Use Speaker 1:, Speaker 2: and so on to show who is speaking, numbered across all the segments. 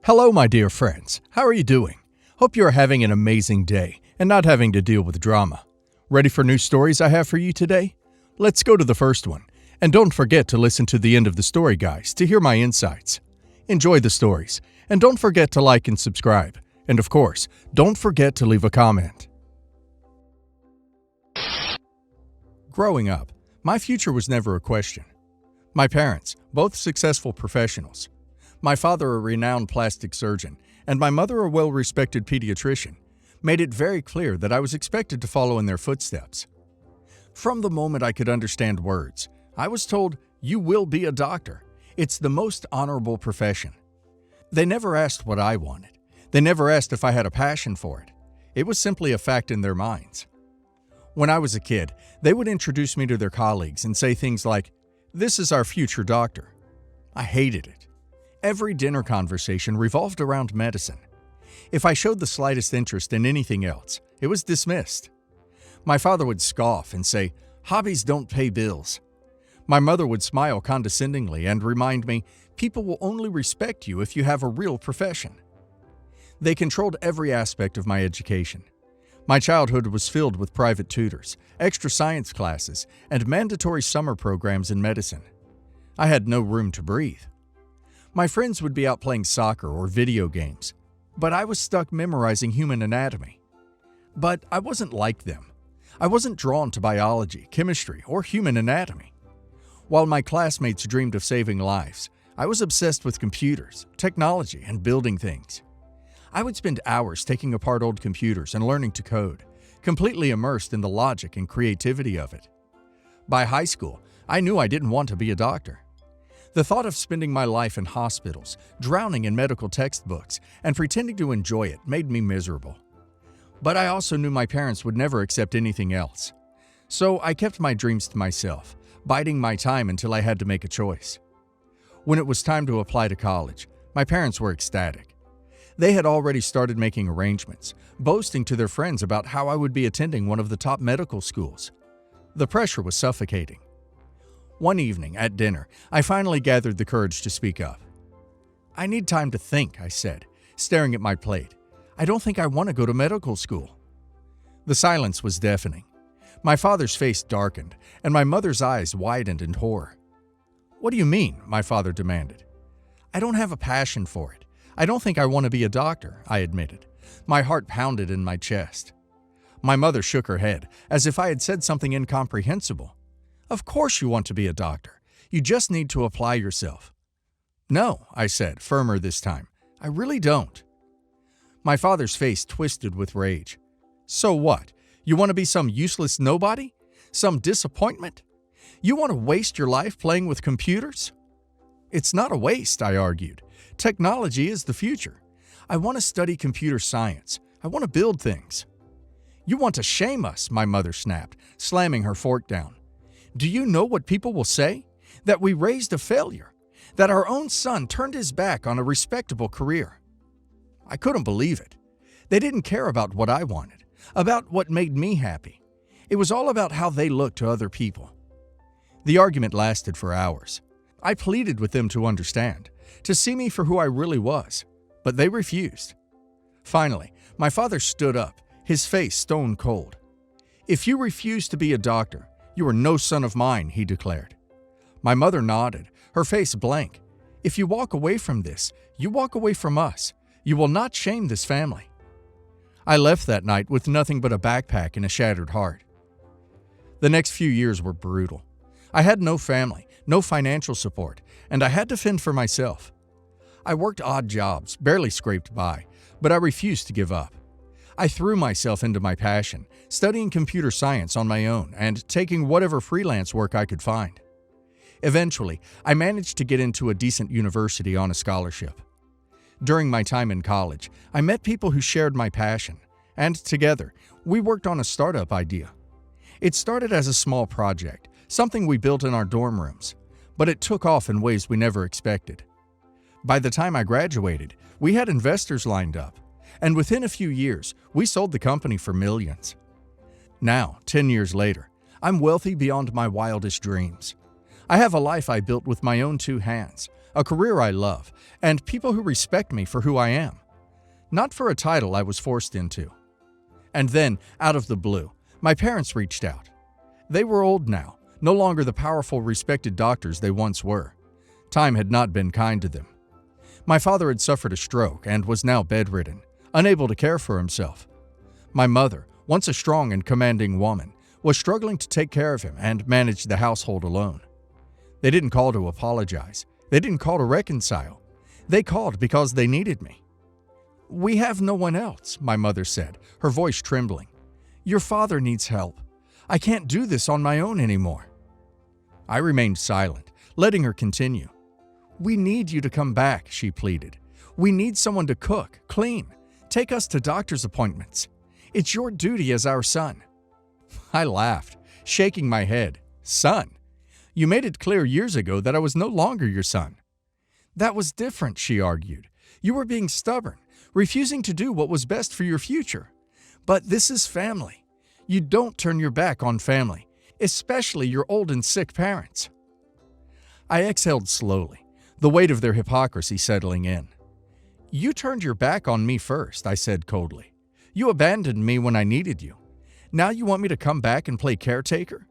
Speaker 1: Hello, my dear friends. How are you doing? Hope you are having an amazing day and not having to deal with drama. Ready for new stories I have for you today? Let's go to the first one. And don't forget to listen to the end of the story, guys, to hear my insights. Enjoy the stories, and don't forget to like and subscribe. And of course, don't forget to leave a comment. Growing up, my future was never a question. My parents, both successful professionals, my father a renowned plastic surgeon, and my mother a well-respected pediatrician, made it very clear that I was expected to follow in their footsteps. From the moment I could understand words, I was told, "You will be a doctor. It's the most honorable profession." They never asked what I wanted. They never asked if I had a passion for it. It was simply a fact in their minds. When I was a kid, they would introduce me to their colleagues and say things like, "This is our future doctor." I hated it. Every dinner conversation revolved around medicine. If I showed the slightest interest in anything else, it was dismissed. My father would scoff and say, "Hobbies don't pay bills." My mother would smile condescendingly and remind me, "People will only respect you if you have a real profession." They controlled every aspect of my education. My childhood was filled with private tutors, extra science classes, and mandatory summer programs in medicine. I had no room to breathe. My friends would be out playing soccer or video games, but I was stuck memorizing human anatomy. But I wasn't like them. I wasn't drawn to biology, chemistry, or human anatomy. While my classmates dreamed of saving lives, I was obsessed with computers, technology, and building things. I would spend hours taking apart old computers and learning to code, completely immersed in the logic and creativity of it. By high school, I knew I didn't want to be a doctor. The thought of spending my life in hospitals, drowning in medical textbooks, and pretending to enjoy it made me miserable. But I also knew my parents would never accept anything else. So I kept my dreams to myself, biding my time until I had to make a choice. When it was time to apply to college, my parents were ecstatic. They had already started making arrangements, boasting to their friends about how I would be attending one of the top medical schools. The pressure was suffocating. One evening, at dinner, I finally gathered the courage to speak up. "I need time to think," I said, staring at my plate. "I don't think I want to go to medical school." The silence was deafening. My father's face darkened, and my mother's eyes widened in horror. "What do you mean?" my father demanded. "I don't have a passion for it. I don't think I want to be a doctor," I admitted. My heart pounded in my chest. My mother shook her head, as if I had said something incomprehensible. "Of course you want to be a doctor. You just need to apply yourself." "No," I said, firmer this time. "I really don't." My father's face twisted with rage. "So what? You want to be some useless nobody? Some disappointment? You want to waste your life playing with computers?" "It's not a waste," I argued. "Technology is the future. I want to study computer science. I want to build things." "You want to shame us," my mother snapped, slamming her fork down. "Do you know what people will say? That we raised a failure. That our own son turned his back on a respectable career." I couldn't believe it. They didn't care about what I wanted, about what made me happy. It was all about how they looked to other people. The argument lasted for hours. I pleaded with them to understand, to see me for who I really was, but they refused. Finally, my father stood up, his face stone cold. "If you refuse to be a doctor, you are no son of mine," he declared. My mother nodded, her face blank. "If you walk away from this, you walk away from us. You will not shame this family." I left that night with nothing but a backpack and a shattered heart. The next few years were brutal. I had no family, no financial support, and I had to fend for myself. I worked odd jobs, barely scraped by, but I refused to give up. I threw myself into my passion, studying computer science on my own and taking whatever freelance work I could find. Eventually, I managed to get into a decent university on a scholarship. During my time in college, I met people who shared my passion, and together, we worked on a startup idea. It started as a small project, something we built in our dorm rooms, but it took off in ways we never expected. By the time I graduated, we had investors lined up, and within a few years, we sold the company for millions. Now, 10 years later, I'm wealthy beyond my wildest dreams. I have a life I built with my own two hands, a career I love, and people who respect me for who I am. Not for a title I was forced into. And then, out of the blue, my parents reached out. They were old now, no longer the powerful, respected doctors they once were. Time had not been kind to them. My father had suffered a stroke and was now bedridden, unable to care for himself. My mother, once a strong and commanding woman, was struggling to take care of him and manage the household alone. They didn't call to apologize. They didn't call to reconcile. They called because they needed me. "We have no one else," my mother said, her voice trembling. "Your father needs help. I can't do this on my own anymore." I remained silent, letting her continue. "We need you to come back," she pleaded. "We need someone to cook, clean, take us to doctor's appointments. It's your duty as our son." I laughed, shaking my head. "Son? You made it clear years ago that I was no longer your son." "That was different," she argued. "You were being stubborn, refusing to do what was best for your future. But this is family. You don't turn your back on family, especially your old and sick parents." I exhaled slowly, the weight of their hypocrisy settling in. "You turned your back on me first," I said coldly. "You abandoned me when I needed you. Now you want me to come back and play caretaker?"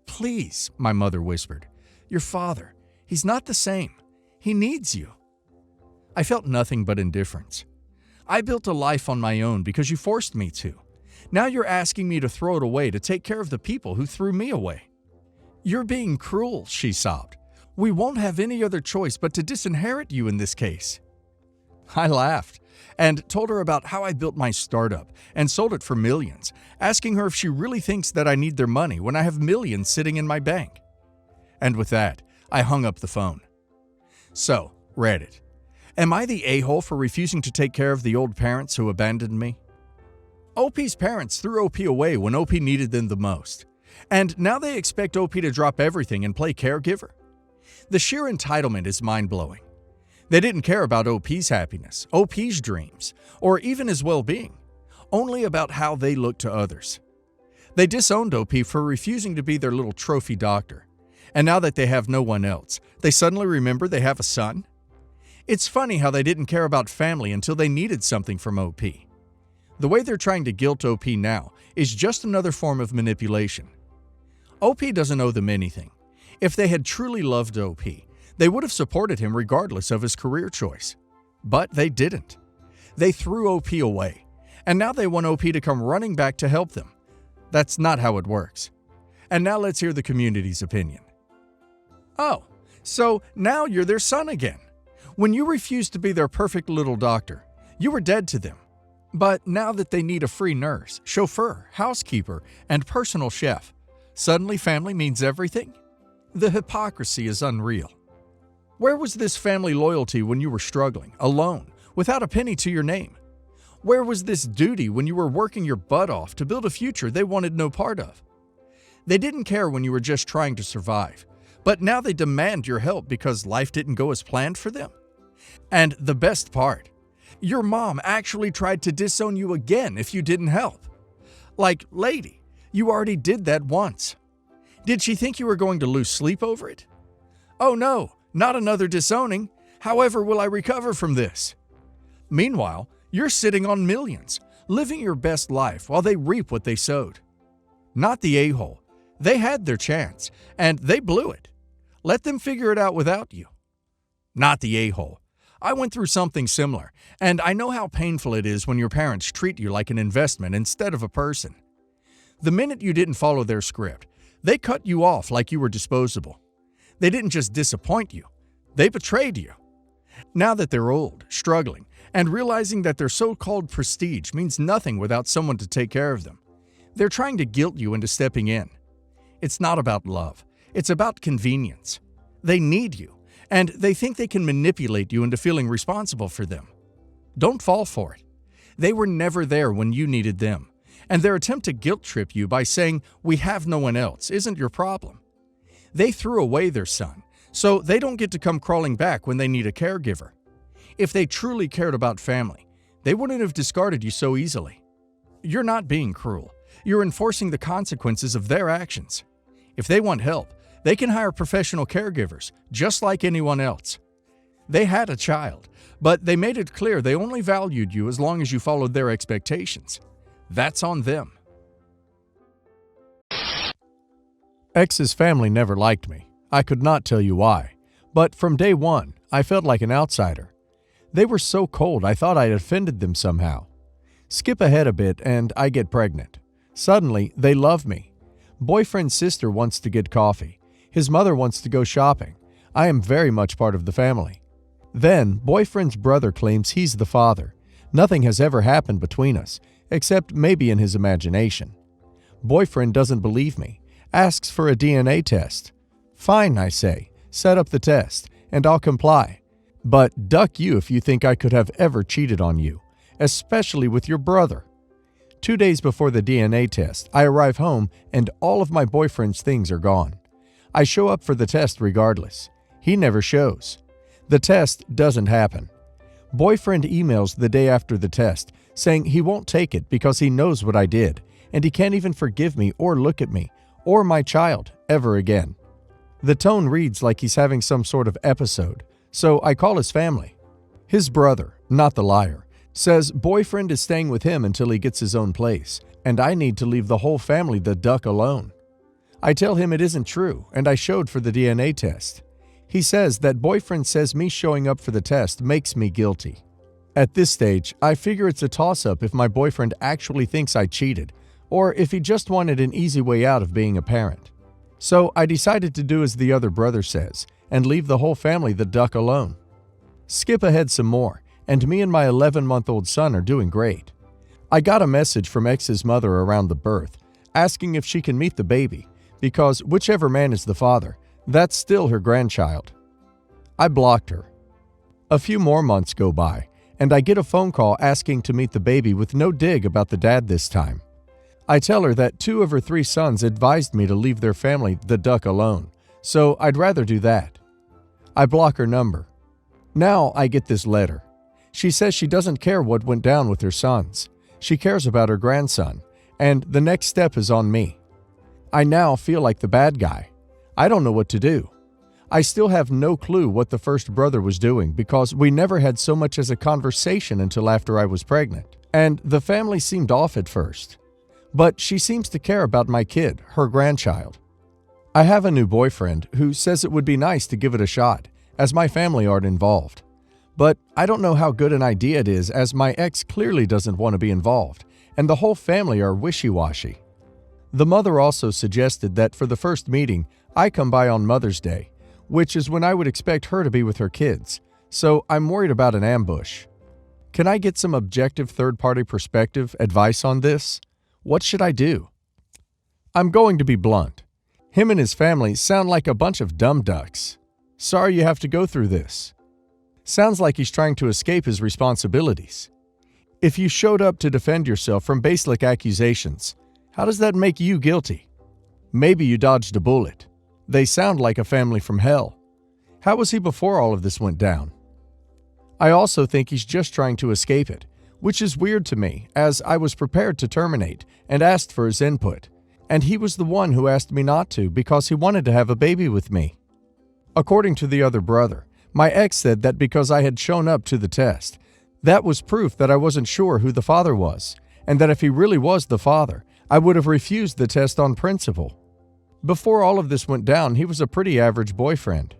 Speaker 1: "Please," my mother whispered. "Your father, he's not the same. He needs you." I felt nothing but indifference. "I built a life on my own because you forced me to. Now you're asking me to throw it away to take care of the people who threw me away." "You're being cruel," she sobbed. "We won't have any other choice but to disinherit you in this case." I laughed and told her about how I built my startup and sold it for millions, asking her if she really thinks that I need their money when I have millions sitting in my bank. And with that, I hung up the phone. So, Reddit. Am I the a-hole for refusing to take care of the old parents who abandoned me? OP's parents threw OP away when OP needed them the most. And now they expect OP to drop everything and play caregiver? The sheer entitlement is mind-blowing. They didn't care about OP's happiness, OP's dreams, or even his well-being, only about how they looked to others. They disowned OP for refusing to be their little trophy doctor. And now that they have no one else, they suddenly remember they have a son? It's funny how they didn't care about family until they needed something from OP. The way they're trying to guilt OP now is just another form of manipulation. OP doesn't owe them anything. If they had truly loved OP, they would have supported him regardless of his career choice. But they didn't. They threw OP away, and now they want OP to come running back to help them. That's not how it works. And now let's hear the community's opinion. "Oh, so now you're their son again. When you refused to be their perfect little doctor, you were dead to them. But now that they need a free nurse, chauffeur, housekeeper, and personal chef, suddenly family means everything? The hypocrisy is unreal. Where was this family loyalty when you were struggling, alone, without a penny to your name? Where was this duty when you were working your butt off to build a future they wanted no part of? They didn't care when you were just trying to survive, but now they demand your help because life didn't go as planned for them? And the best part, your mom actually tried to disown you again if you didn't help. Like, lady, you already did that once. Did she think you were going to lose sleep over it? Oh no, not another disowning. However will I recover from this? Meanwhile, you're sitting on millions, living your best life while they reap what they sowed. Not the a-hole. They had their chance, and they blew it. Let them figure it out without you. Not the a-hole. I went through something similar, and I know how painful it is when your parents treat you like an investment instead of a person. The minute you didn't follow their script, they cut you off like you were disposable. They didn't just disappoint you, they betrayed you. Now that they're old, struggling, and realizing that their so-called prestige means nothing without someone to take care of them, they're trying to guilt you into stepping in. It's not about love, it's about convenience. They need you, and they think they can manipulate you into feeling responsible for them. Don't fall for it. They were never there when you needed them, and their attempt to guilt trip you by saying, "We have no one else," isn't your problem. They threw away their son, so they don't get to come crawling back when they need a caregiver. If they truly cared about family, they wouldn't have discarded you so easily. You're not being cruel. You're enforcing the consequences of their actions. If they want help, they can hire professional caregivers, just like anyone else. They had a child, but they made it clear they only valued you as long as you followed their expectations. That's on them. Ex's family never liked me. I could not tell you why, but from day one, I felt like an outsider. They were so cold I thought I'd offended them somehow. Skip ahead a bit and I get pregnant. Suddenly, they love me. Boyfriend's sister wants to get coffee. His mother wants to go shopping. I am very much part of the family. Then, boyfriend's brother claims he's the father. Nothing has ever happened between us, except maybe in his imagination. Boyfriend doesn't believe me, asks for a DNA test. Fine, I say, set up the test, and I'll comply. But duck you if you think I could have ever cheated on you, especially with your brother. 2 days before the DNA test, I arrive home and all of my boyfriend's things are gone. I show up for the test regardless. He never shows. The test doesn't happen. Boyfriend emails the day after the test saying he won't take it because he knows what I did, and he can't even forgive me or look at me or my child ever again. The tone reads like he's having some sort of episode, so I call his family. His brother, not the liar, says boyfriend is staying with him until he gets his own place, and I need to leave the whole family the duck alone. I tell him it isn't true, and I showed for the DNA test. He says that boyfriend says me showing up for the test makes me guilty. At this stage, I figure it's a toss-up if my boyfriend actually thinks I cheated, or if he just wanted an easy way out of being a parent. So I decided to do as the other brother says, and leave the whole family the duck alone. Skip ahead some more, and me and my 11-month-old son are doing great. I got a message from ex's mother around the birth, asking if she can meet the baby, because whichever man is the father, that's still her grandchild. I blocked her. A few more months go by, and I get a phone call asking to meet the baby with no dig about the dad this time. I tell her that 2 of her 3 sons advised me to leave their family the duck alone, so I'd rather do that. I block her number. Now I get this letter. She says she doesn't care what went down with her sons. She cares about her grandson, and the next step is on me. I now feel like the bad guy. I don't know what to do. I still have no clue what the first brother was doing because we never had so much as a conversation until after I was pregnant, and the family seemed off at first. But she seems to care about my kid, her grandchild. I have a new boyfriend who says it would be nice to give it a shot, as my family aren't involved. But I don't know how good an idea it is, as my ex clearly doesn't want to be involved, and the whole family are wishy-washy. The mother also suggested that for the first meeting, I come by on Mother's Day, which is when I would expect her to be with her kids, so I'm worried about an ambush. Can I get some objective third-party perspective advice on this? What should I do? I'm going to be blunt. Him and his family sound like a bunch of dumb ducks. Sorry you have to go through this. Sounds like he's trying to escape his responsibilities. If you showed up to defend yourself from baseless accusations, how does that make you guilty? Maybe you dodged a bullet. They sound like a family from hell. How was he before all of this went down? I also think he's just trying to escape it, which is weird to me, as I was prepared to terminate and asked for his input, and he was the one who asked me not to because he wanted to have a baby with me. According to the other brother, my ex said that because I had shown up to the test, that was proof that I wasn't sure who the father was, and that if he really was the father, I would have refused the test on principle. Before all of this went down, he was a pretty average boyfriend.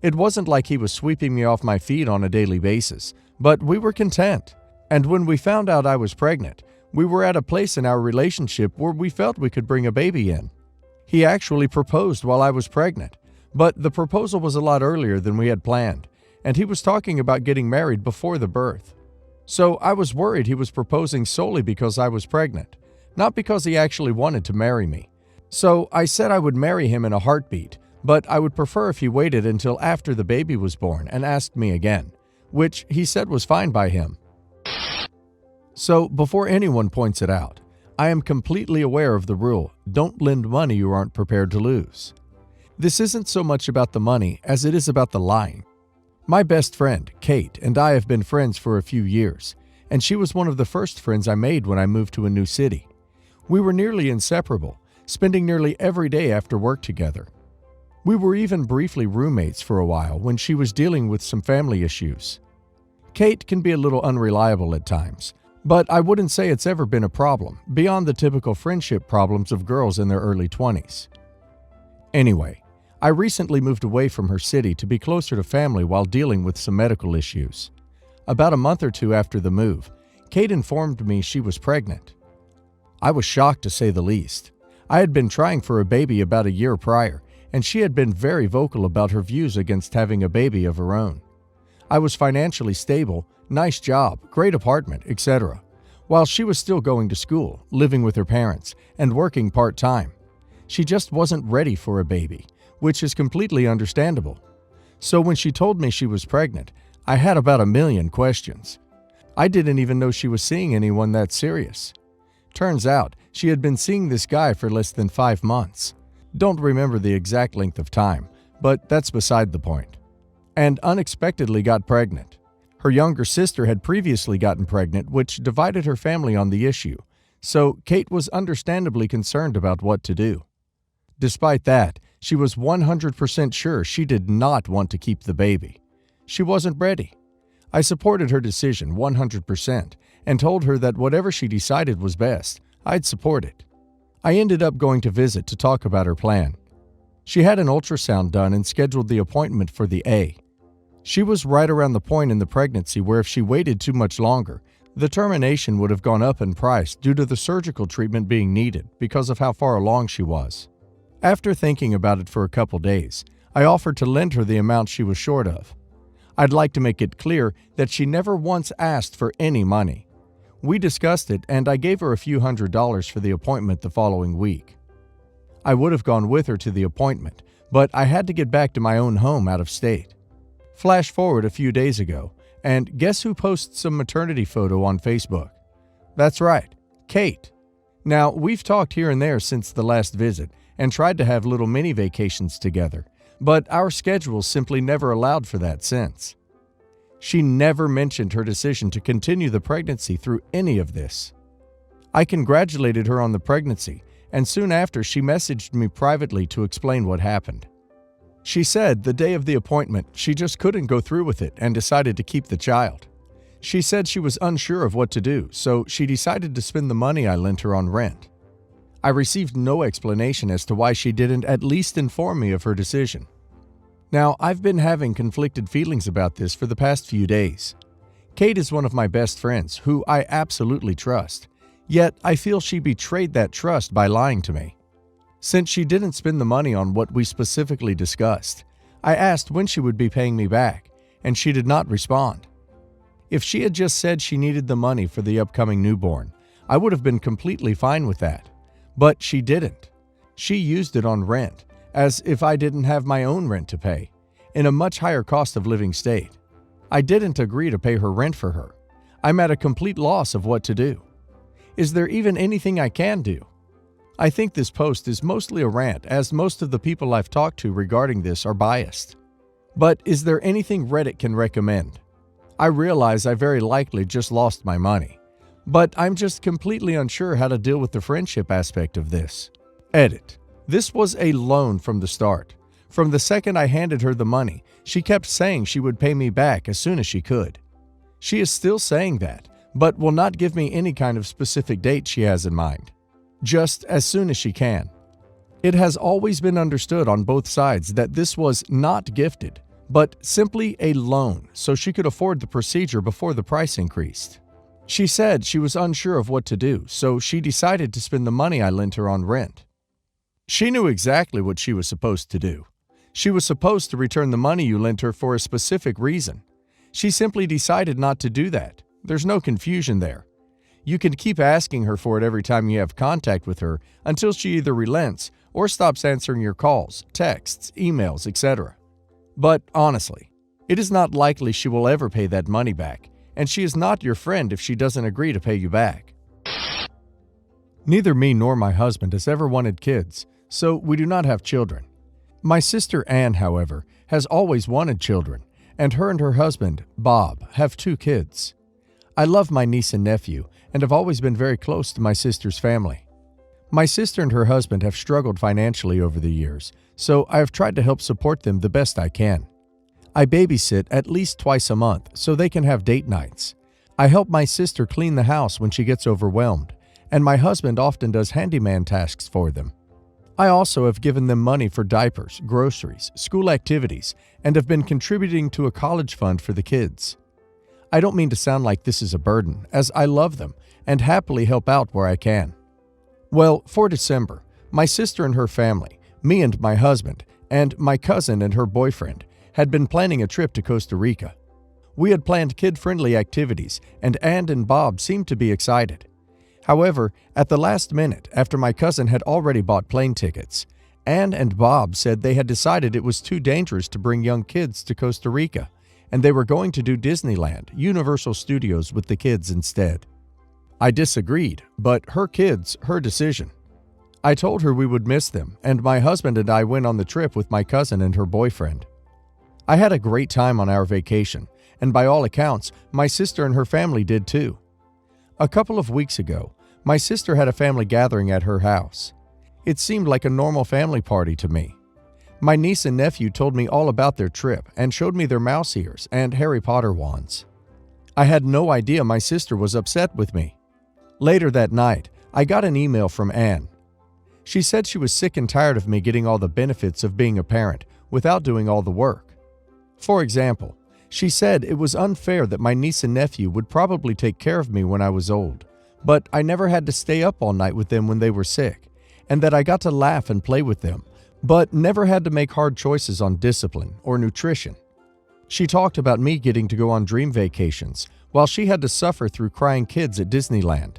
Speaker 1: It wasn't like he was sweeping me off my feet on a daily basis, but we were content. And when we found out I was pregnant, we were at a place in our relationship where we felt we could bring a baby in. He actually proposed while I was pregnant, but the proposal was a lot earlier than we had planned, and he was talking about getting married before the birth. So I was worried he was proposing solely because I was pregnant, not because he actually wanted to marry me. So I said I would marry him in a heartbeat, but I would prefer if he waited until after the baby was born and asked me again, which he said was fine by him. So before anyone points it out, I am completely aware of the rule, don't lend money you aren't prepared to lose. This isn't so much about the money as it is about the lying. My best friend, Kate, and I have been friends for a few years, and she was one of the first friends I made when I moved to a new city. We were nearly inseparable, spending nearly every day after work together. We were even briefly roommates for a while when she was dealing with some family issues. Kate can be a little unreliable at times, but I wouldn't say it's ever been a problem, beyond the typical friendship problems of girls in their early 20s. Anyway, I recently moved away from her city to be closer to family while dealing with some medical issues. About a month or two after the move, Kate informed me she was pregnant. I was shocked to say the least. I had been trying for a baby about a year prior, and she had been very vocal about her views against having a baby of her own. I was financially stable, nice job, great apartment, etc., while she was still going to school, living with her parents, and working part-time. She just wasn't ready for a baby, which is completely understandable. So when she told me she was pregnant, I had about a million questions. I didn't even know she was seeing anyone that serious. Turns out, she had been seeing this guy for less than 5 months. Don't remember the exact length of time, but that's beside the point. And unexpectedly got pregnant. Her younger sister had previously gotten pregnant, which divided her family on the issue, so Kate was understandably concerned about what to do. Despite that, she was 100% sure she did not want to keep the baby. She wasn't ready. I supported her decision 100% and told her that whatever she decided was best, I'd support it. I ended up going to visit to talk about her plan. She had an ultrasound done and scheduled the appointment for the A. She was right around the point in the pregnancy where if she waited too much longer, the termination would have gone up in price due to the surgical treatment being needed because of how far along she was. After thinking about it for a couple days, I offered to lend her the amount she was short of. I'd like to make it clear that she never once asked for any money. We discussed it and I gave her a few $100s for the appointment the following week. I would have gone with her to the appointment, but I had to get back to my own home out of state. Flash forward a few days ago, and guess who posts some maternity photo on Facebook? That's right, Kate. Now, we've talked here and there since the last visit and tried to have little mini vacations together, but our schedules simply never allowed for that since. She never mentioned her decision to continue the pregnancy through any of this. I congratulated her on the pregnancy, and soon after she messaged me privately to explain what happened. She said the day of the appointment she just couldn't go through with it and decided to keep the child. She said she was unsure of what to do, so she decided to spend the money I lent her on rent. I received no explanation as to why she didn't at least inform me of her decision. Now, I've been having conflicted feelings about this for the past few days. Kate is one of my best friends, who I absolutely trust, yet I feel she betrayed that trust by lying to me. Since she didn't spend the money on what we specifically discussed, I asked when she would be paying me back, and she did not respond. If she had just said she needed the money for the upcoming newborn, I would have been completely fine with that. But she didn't. She used it on rent, as if I didn't have my own rent to pay, in a much higher cost of living state. I didn't agree to pay her rent for her. I'm at a complete loss of what to do. Is there even anything I can do? I think this post is mostly a rant, as most of the people I've talked to regarding this are biased. But is there anything Reddit can recommend? I realize I very likely just lost my money, but I'm just completely unsure how to deal with the friendship aspect of this. Edit. This was a loan from the start. From the second I handed her the money, she kept saying she would pay me back as soon as she could. She is still saying that, but will not give me any kind of specific date she has in mind. Just as soon as she can. It has always been understood on both sides that this was not gifted, but simply a loan so she could afford the procedure before the price increased. She said she was unsure of what to do, so she decided to spend the money I lent her on rent. She knew exactly what she was supposed to do. She was supposed to return the money you lent her for a specific reason. She simply decided not to do that. There's no confusion there. You can keep asking her for it every time you have contact with her until she either relents or stops answering your calls, texts, emails, etc. But honestly, it is not likely she will ever pay that money back, and she is not your friend if she doesn't agree to pay you back. Neither me nor my husband has ever wanted kids, so we do not have children. My sister Anne, however, has always wanted children, and her husband, Bob, have 2 kids. I love my niece and nephew, and have always been very close to my sister's family. My sister and her husband have struggled financially over the years, so I have tried to help support them the best I can. I babysit at least twice a month so they can have date nights. I help my sister clean the house when she gets overwhelmed, and my husband often does handyman tasks for them. I also have given them money for diapers, groceries, school activities, and have been contributing to a college fund for the kids. I don't mean to sound like this is a burden, as I love them and happily help out where I can. Well, for December, my sister and her family, me and my husband, and my cousin and her boyfriend had been planning a trip to Costa Rica. We had planned kid-friendly activities, and Ann and Bob seemed to be excited. However, at the last minute, after my cousin had already bought plane tickets, Ann and Bob said they had decided it was too dangerous to bring young kids to Costa Rica, and they were going to do Disneyland, Universal Studios with the kids instead. I disagreed, but her kids, her decision. I told her we would miss them, and my husband and I went on the trip with my cousin and her boyfriend. I had a great time on our vacation, and by all accounts, my sister and her family did too. A couple of weeks ago, my sister had a family gathering at her house. It seemed like a normal family party to me. My niece and nephew told me all about their trip and showed me their mouse ears and Harry Potter wands. I had no idea my sister was upset with me. Later that night, I got an email from Ann. She said she was sick and tired of me getting all the benefits of being a parent without doing all the work. For example, she said it was unfair that my niece and nephew would probably take care of me when I was old, but I never had to stay up all night with them when they were sick, and that I got to laugh and play with them, but never had to make hard choices on discipline or nutrition. She talked about me getting to go on dream vacations, while she had to suffer through crying kids at Disneyland.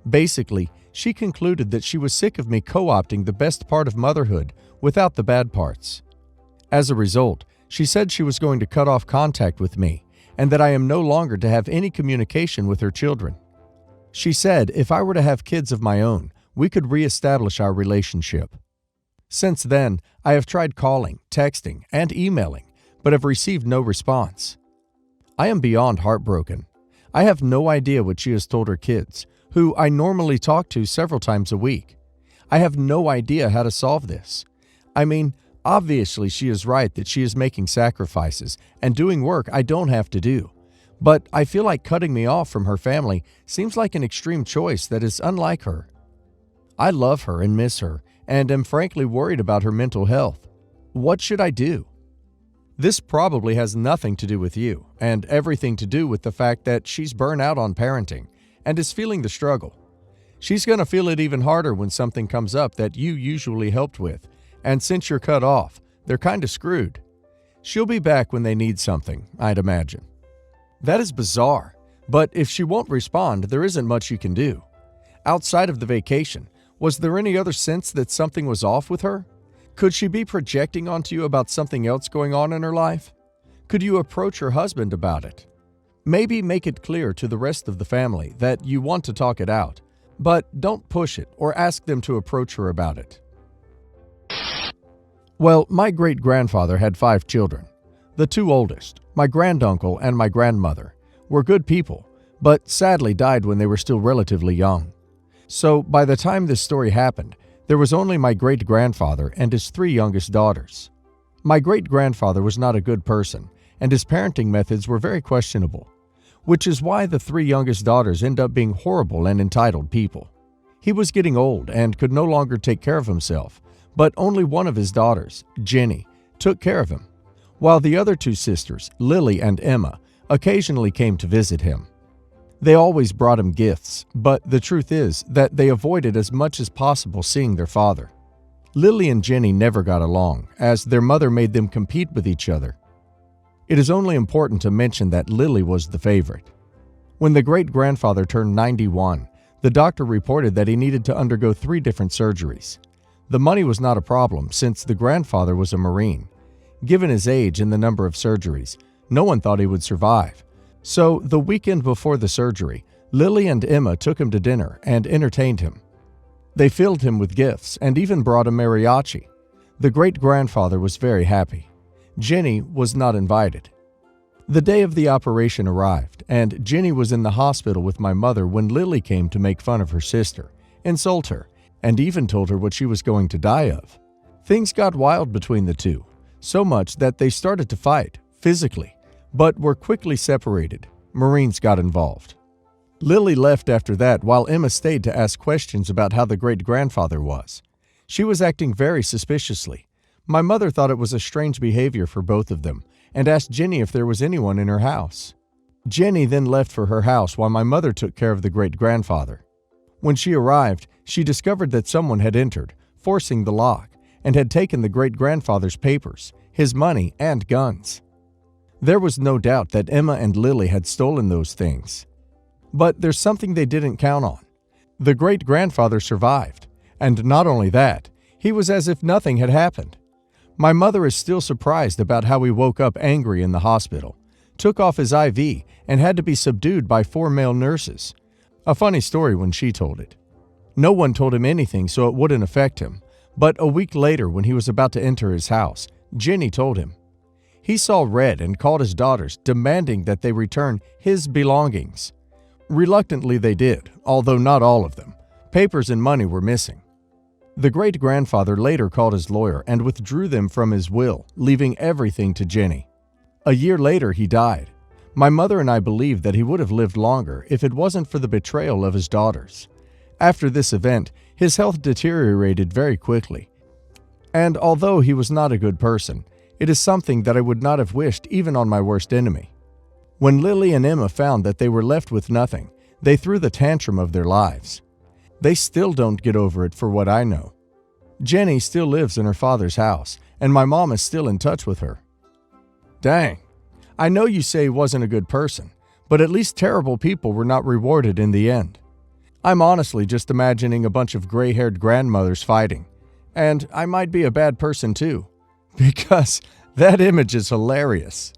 Speaker 1: Basically, she concluded that she was sick of me co-opting the best part of motherhood without the bad parts. As a result, she said she was going to cut off contact with me and that I am no longer to have any communication with her children. She said if I were to have kids of my own, we could reestablish our relationship. Since then, I have tried calling, texting, and emailing, but have received no response. I am beyond heartbroken. I have no idea what she has told her kids, who I normally talk to several times a week. I have no idea how to solve this. I mean, obviously she is right that she is making sacrifices and doing work I don't have to do, but I feel like cutting me off from her family seems like an extreme choice that is unlike her. I love her and miss her, and am frankly worried about her mental health. What should I do? This probably has nothing to do with you, and everything to do with the fact that she's burnt out on parenting and is feeling the struggle. She's going to feel it even harder when something comes up that you usually helped with, and since you're cut off, they're kind of screwed. She'll be back when they need something, I'd imagine. That is bizarre, but if she won't respond, there isn't much you can do. Outside of the vacation, was there any other sense that something was off with her? Could she be projecting onto you about something else going on in her life? Could you approach her husband about it? Maybe make it clear to the rest of the family that you want to talk it out, but don't push it or ask them to approach her about it. Well, my great-grandfather had 5 children. The 2 oldest, my granduncle and my grandmother, were good people, but sadly died when they were still relatively young. So by the time this story happened, there was only my great-grandfather and his 3 youngest daughters. My great-grandfather was not a good person, and his parenting methods were very questionable, which is why the 3 youngest daughters end up being horrible and entitled people. He was getting old and could no longer take care of himself, but only one of his daughters, Jenny, took care of him, while the other 2 sisters, Lily and Emma, occasionally came to visit him. They always brought him gifts, but the truth is that they avoided as much as possible seeing their father. Lily and Jenny never got along, as their mother made them compete with each other. It is only important to mention that Lily was the favorite. When the great-grandfather turned 91, the doctor reported that he needed to undergo 3 different surgeries. The money was not a problem since the grandfather was a Marine. Given his age and the number of surgeries, no one thought he would survive. So, the weekend before the surgery, Lily and Emma took him to dinner and entertained him. They filled him with gifts and even brought a mariachi. The great-grandfather was very happy. Jenny was not invited. The day of the operation arrived, and Jenny was in the hospital with my mother when Lily came to make fun of her sister, insult her, and even told her what she was going to die of. Things got wild between the two, so much that they started to fight, physically, but were quickly separated. Marines got involved. Lily left after that while Emma stayed to ask questions about how the great-grandfather was. She was acting very suspiciously. My mother thought it was a strange behavior for both of them and asked Jenny if there was anyone in her house. Jenny then left for her house while my mother took care of the great-grandfather. When she arrived, she discovered that someone had entered, forcing the lock, and had taken the great-grandfather's papers, his money, and guns. There was no doubt that Emma and Lily had stolen those things. But there's something they didn't count on. The great-grandfather survived, and not only that, he was as if nothing had happened. My mother is still surprised about how he woke up angry in the hospital, took off his IV, and had to be subdued by 4 male nurses. A funny story when she told it. No one told him anything so it wouldn't affect him, but a week later when he was about to enter his house, Jenny told him. He saw red and called his daughters, demanding that they return his belongings. Reluctantly they did, although not all of them. Papers and money were missing. The great-grandfather later called his lawyer and withdrew them from his will, leaving everything to Jenny. A year later he died. My mother and I believe that he would have lived longer if it wasn't for the betrayal of his daughters. After this event, his health deteriorated very quickly. And although he was not a good person, it is something that I would not have wished even on my worst enemy. When Lily and Emma found that they were left with nothing, they threw the tantrum of their lives. They still don't get over it for what I know. Jenny still lives in her father's house, and my mom is still in touch with her. Dang. I know you say he wasn't a good person, but at least terrible people were not rewarded in the end. I'm honestly just imagining a bunch of gray-haired grandmothers fighting. And I might be a bad person too, because that image is hilarious.